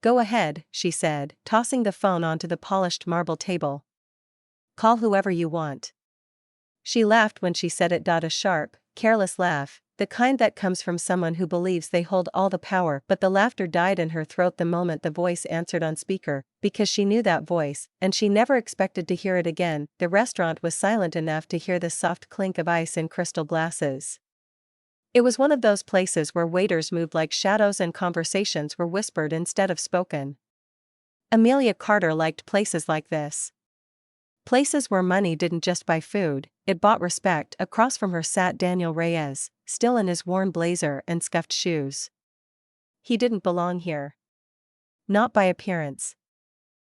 Go ahead, she said, tossing the phone onto the polished marble table. Call whoever you want. She laughed when she said it. A sharp, careless laugh, the kind that comes from someone who believes they hold all the power, but the laughter died in her throat the moment the voice answered on speaker, because she knew that voice, and she never expected to hear it again. The restaurant was silent enough to hear the soft clink of ice in crystal glasses. It was one of those places where waiters moved like shadows and conversations were whispered instead of spoken. Amelia Carter liked places like this. Places where money didn't just buy food, it bought respect. Across from her sat Daniel Reyes, still in his worn blazer and scuffed shoes. He didn't belong here. Not by appearance.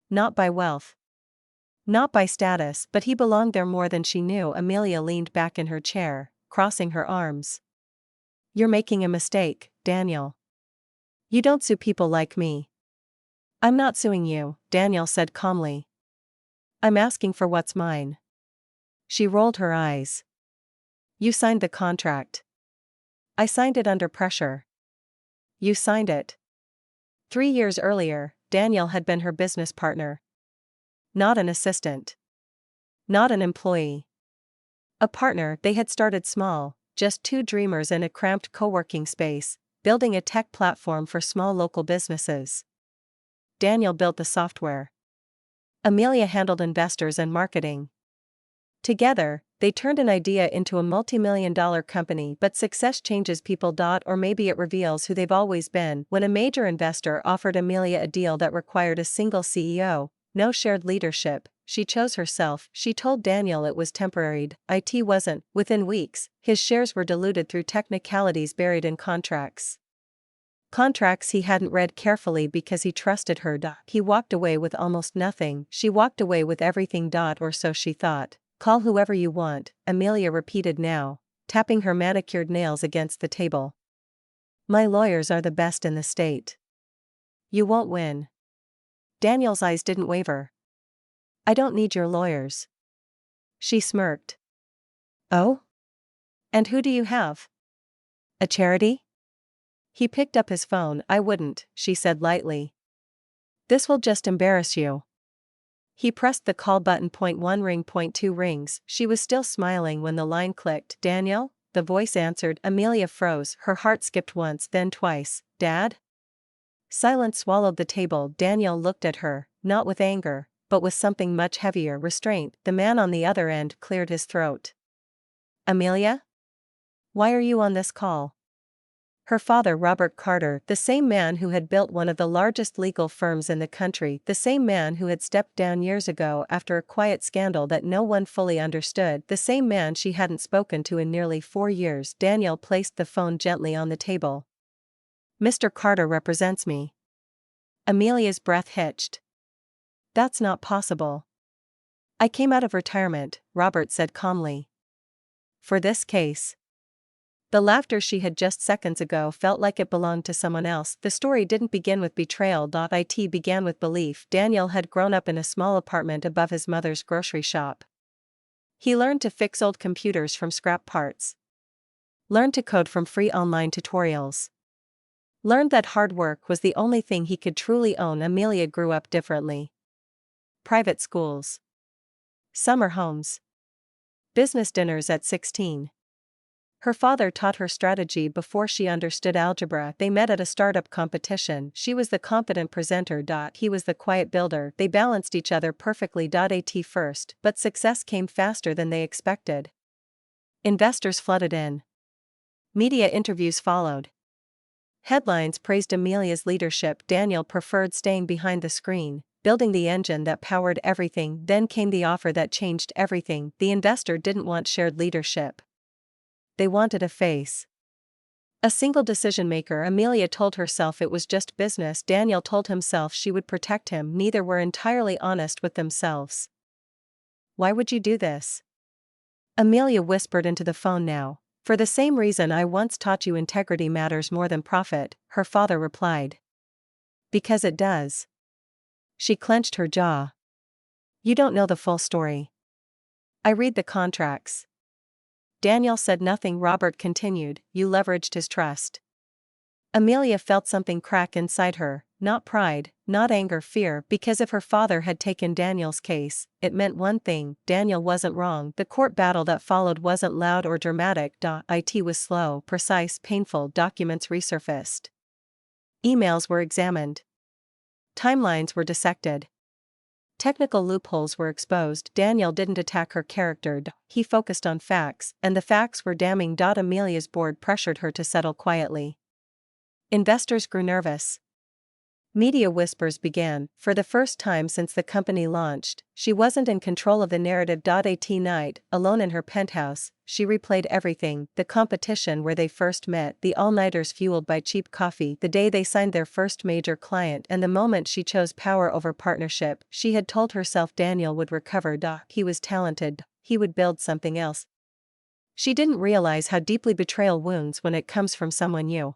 Not by wealth. Not by status, but he belonged there more than she knew. Amelia leaned back in her chair, crossing her arms. You're making a mistake, Daniel. You don't sue people like me. I'm not suing you, Daniel said calmly. I'm asking for what's mine. She rolled her eyes. You signed the contract. I signed it under pressure. You signed it. 3 years earlier, Daniel had been her business partner. Not an assistant. Not an employee. A partner. They had started small, just two dreamers in a cramped co-working space, building a tech platform for small local businesses. Daniel built the software. Amelia handled investors and marketing. Together, they turned an idea into a multi-million-dollar company. But success changes people. Or maybe it reveals who they've always been. When a major investor offered Amelia a deal that required a single CEO, no shared leadership, she chose herself. She told Daniel it was temporary. It wasn't. Within weeks, his shares were diluted through technicalities buried in contracts. Contracts he hadn't read carefully because he trusted her. He walked away with almost nothing. She walked away with everything. Or so she thought. Call whoever you want, Amelia repeated now, tapping her manicured nails against the table. My lawyers are the best in the state. You won't win. Daniel's eyes didn't waver. I don't need your lawyers. She smirked. Oh? And who do you have? A charity? He picked up his phone. I wouldn't, she said lightly. This will just embarrass you. He pressed the call button. Point 1 ring. Point 2 rings. She was still smiling when the line clicked. Daniel? The voice answered. Amelia froze. Her heart skipped once, then twice. Dad? Silence swallowed the table. Daniel looked at her, not with anger, but with something much heavier. Restraint. The man on the other end cleared his throat. Amelia? Why are you on this call? Her father, Robert Carter, the same man who had built one of the largest legal firms in the country, the same man who had stepped down years ago after a quiet scandal that no one fully understood, the same man she hadn't spoken to in nearly 4 years. Daniel placed the phone gently on the table. Mr. Carter represents me. Amelia's breath hitched. That's not possible. I came out of retirement, Robert said calmly. For this case. The laughter she had just seconds ago felt like it belonged to someone else. The story didn't begin with betrayal. It began with belief. Daniel had grown up in a small apartment above his mother's grocery shop. He learned to fix old computers from scrap parts. Learned to code from free online tutorials. Learned that hard work was the only thing he could truly own. Amelia grew up differently. Private schools. Summer homes. Business dinners at 16. Her father taught her strategy before she understood algebra. They met at a startup competition. She was the confident presenter. He was the quiet builder. They balanced each other perfectly. At first, but success came faster than they expected. Investors flooded in. Media interviews followed. Headlines praised Amelia's leadership. Daniel preferred staying behind the screen, building the engine that powered everything. Then came the offer that changed everything. The investor didn't want shared leadership. They wanted a face. A single decision maker. Amelia told herself it was just business. Daniel told himself she would protect him. Neither were entirely honest with themselves. Why would you do this? Amelia whispered into the phone now. For the same reason I once taught you integrity matters more than profit, her father replied. Because it does. She clenched her jaw. You don't know the full story. I read the contracts. Daniel said nothing. Robert continued, you leveraged his trust. Amelia felt something crack inside her, not pride, not anger, fear, because if her father had taken Daniel's case, it meant one thing: Daniel wasn't wrong. The court battle that followed wasn't loud or dramatic. It was slow, precise, painful. Documents resurfaced. Emails were examined. Timelines were dissected. Technical loopholes were exposed. Daniel didn't attack her character, he focused on facts, and the facts were damning. Amelia's board pressured her to settle quietly. Investors grew nervous. Media whispers began. For the first time since the company launched, she wasn't in control of the narrative. At night, alone in her penthouse, she replayed everything: the competition where they first met, the all-nighters fueled by cheap coffee, the day they signed their first major client, and the moment she chose power over partnership. She had told herself Daniel would recover. He was talented, he would build something else. She didn't realize how deeply betrayal wounds when it comes from someone you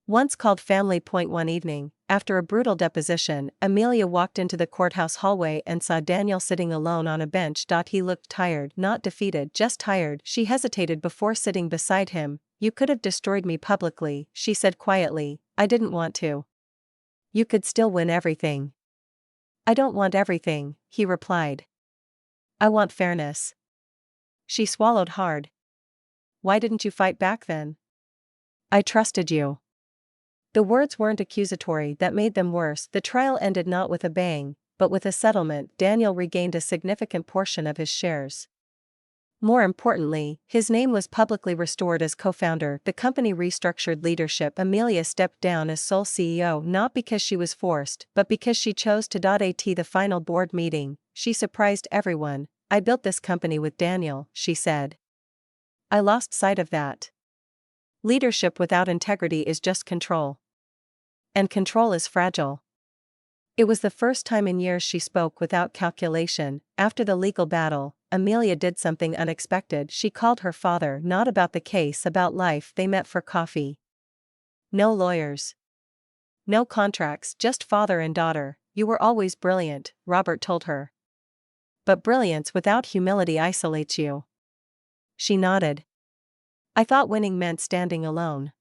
once called family. One evening, after a brutal deposition, Amelia walked into the courthouse hallway and saw Daniel sitting alone on a bench. He looked tired, not defeated, just tired. She hesitated before sitting beside him. "You could have destroyed me publicly," she said quietly. "I didn't want to." "You could still win everything." "I don't want everything," he replied. "I want fairness." She swallowed hard. "Why didn't you fight back then?" "I trusted you." The words weren't accusatory, that made them worse. The trial ended not with a bang, but with a settlement. Daniel regained a significant portion of his shares. More importantly, his name was publicly restored as co-founder. The company restructured leadership. Amelia stepped down as sole CEO not because she was forced, but because she chose to. At the final board meeting, she surprised everyone. "I built this company with Daniel," she said. "I lost sight of that. Leadership without integrity is just control. And control is fragile." It was the first time in years she spoke without calculation. After the legal battle, Amelia did something unexpected. She called her father. Not about the case, about life. They met for coffee. No lawyers. No contracts, just father and daughter. "You were always brilliant," Robert told her. "But brilliance without humility isolates you." She nodded. "I thought winning meant standing alone."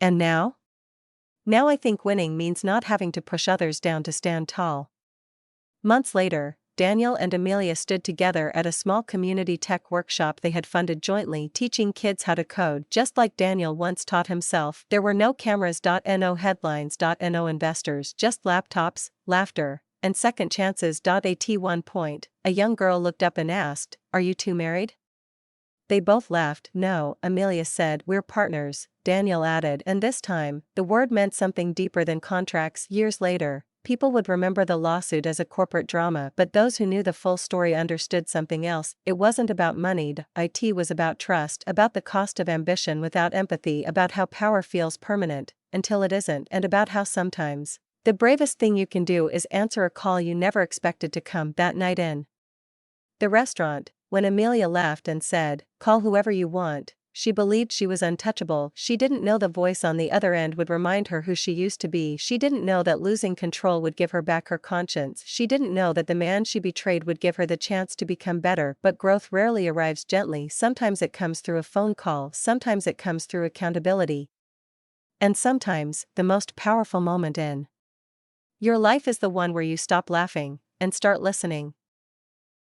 "And now?" "Now I think winning means not having to push others down to stand tall." Months later, Daniel and Amelia stood together at a small community tech workshop they had funded jointly, teaching kids how to code just like Daniel once taught himself. There were no cameras. No headlines. No investors, just laptops, laughter, and second chances. At one point, a young girl looked up and asked, "Are you two married?" They both laughed. "No," Amelia said. "We're partners," Daniel added, and this time, the word meant something deeper than contracts. Years later, people would remember the lawsuit as a corporate drama, but those who knew the full story understood something else. It wasn't about money. It was about trust, about the cost of ambition without empathy, about how power feels permanent until it isn't, and about how sometimes the bravest thing you can do is answer a call you never expected to come. That night in the restaurant, when Amelia laughed and said, "Call whoever you want," she believed she was untouchable. She didn't know the voice on the other end would remind her who she used to be. She didn't know that losing control would give her back her conscience. She didn't know that the man she betrayed would give her the chance to become better. But growth rarely arrives gently. Sometimes it comes through a phone call, sometimes it comes through accountability. And sometimes, the most powerful moment in your life is the one where you stop laughing and start listening.